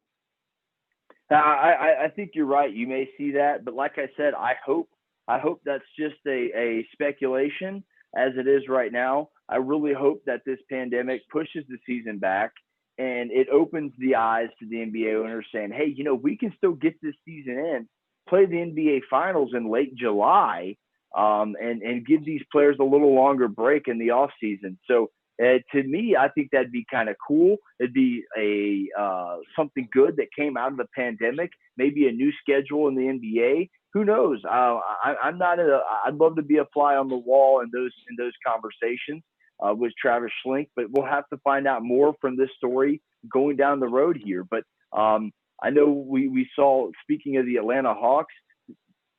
I think you're right. You may see that, but like I said, I hope that's just a speculation as it is right now. I really hope that this pandemic pushes the season back and it opens the eyes to the NBA owners saying, hey, we can still get this season in, play the NBA finals in late July, and give these players a little longer break in the off season. So to me, I think that'd be kind of cool. It'd be something good that came out of the pandemic, maybe a new schedule in the NBA. Who knows? I'd love to be a fly on the wall in those conversations with Travis Schlenk, but we'll have to find out more from this story going down the road here. But I know we saw, speaking of the Atlanta Hawks,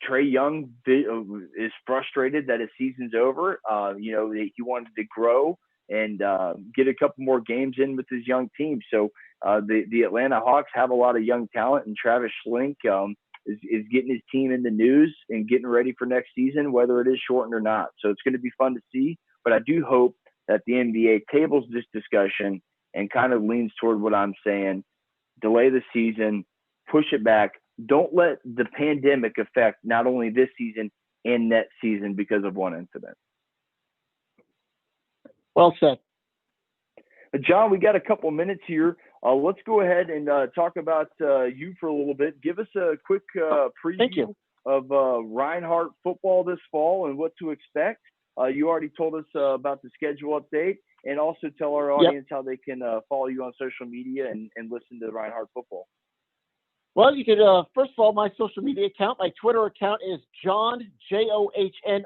Trae Young is frustrated that his season's over. He wanted to grow and get a couple more games in with his young team. So the Atlanta Hawks have a lot of young talent, and Travis Schlenk is getting his team in the news and getting ready for next season, whether it is shortened or not. So it's going to be fun to see. But I do hope that the NBA tables this discussion and kind of leans toward what I'm saying: delay the season, push it back. Don't let the pandemic affect not only this season and next season because of one incident. Well said. John, we got a couple minutes here. Let's go ahead and talk about you for a little bit. Give us a quick preview of Reinhardt football this fall and what to expect. You already told us about the schedule update, and also tell our audience how they can follow you on social media and listen to Reinhardt football. Well, you can, first of all, my social media account, my Twitter account is John, JOHN_MORGO.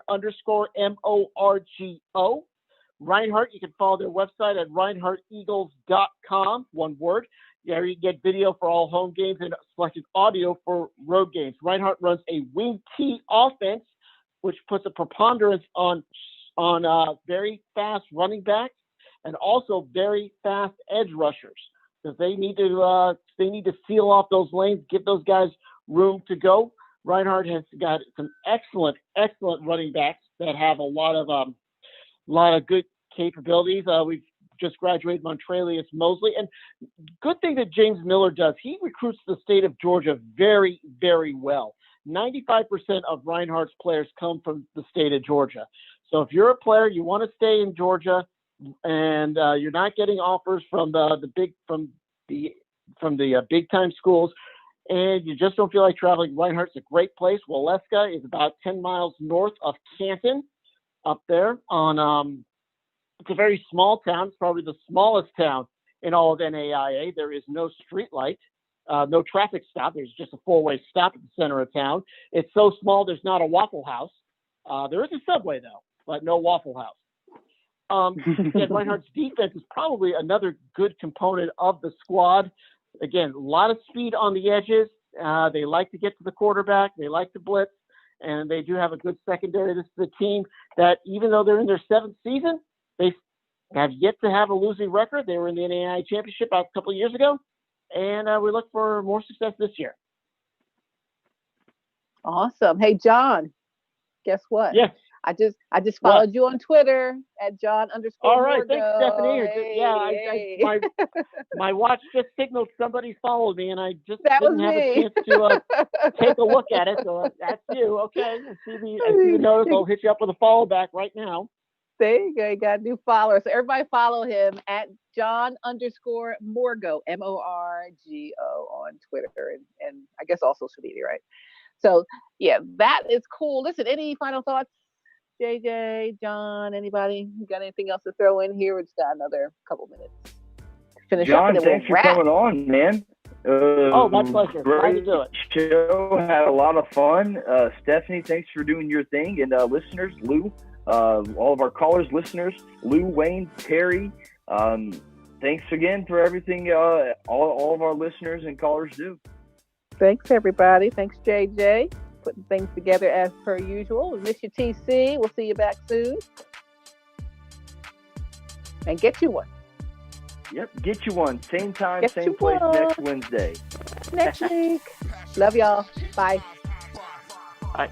Reinhardt, you can follow their website at reinhardteagles.com, one word. Yeah, you can get video for all home games and selected audio for road games. Reinhardt runs a wing T offense, which puts a preponderance on very fast running backs and also very fast edge rushers, because they need to seal off those lanes, give those guys room to go. Reinhardt has got some excellent running backs that have a lot of good capabilities. We've just graduated Montrelius Mosley, and good thing that James Miller does, he recruits the state of Georgia very, very well. 95% of Reinhardt's players come from the state of Georgia. So if you're a player, you want to stay in Georgia, and you're not getting offers from the big time schools, and you just don't feel like traveling, Reinhardt's a great place. Waleska is about 10 miles north of Canton, up there on it's a very small town. It's probably the smallest town in all of NAIA. There is no street light, no traffic stop. There's just a four-way stop at the center of town. It's so small there's not a Waffle House. There is a Subway, though, but no Waffle House. Again, Reinhardt's defense is probably another good component of the squad. Again, a lot of speed on the edges. They like to get to the quarterback. They like to blitz, and they do have a good secondary. This is a team that, even though they're in their 7th season, they have yet to have a losing record. They were in the NAIA championship a couple of years ago, and we look for more success this year. Awesome. Hey, John, guess what? Yes. I just followed you on Twitter at John _. All right, Morgo. thanks, Stephanie. Hey. My watch just signaled somebody followed me, and I just That didn't was have me. a chance to take a look at it. So that's you. Okay, I see the notice. I'll hit you up with a follow back right now. There you go. You got a new follower. So everybody follow him at John _ Morgo, MORGO on Twitter and I guess all social media, right? So yeah, that is cool. Listen, any final thoughts? JJ, John, anybody? You got anything else to throw in here? We just got another couple minutes to finish John, up. And thanks for coming on, man. My pleasure. Glad to do it. Show, had a lot of fun. Stephanie, thanks for doing your thing. And listeners, Lou, all of our callers, listeners, Lou, Wayne, Terry, thanks again for everything all of our listeners and callers do. Thanks, everybody. Thanks, JJ. Putting things together as per usual. We miss you, TC. We'll see you back soon. And get you one. Yep, get you one. Same time, Get same you place one. next Wednesday. Next week. Love y'all. Bye. Bye.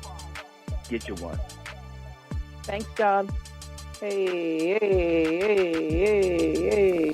Get you one. Thanks, John. Hey.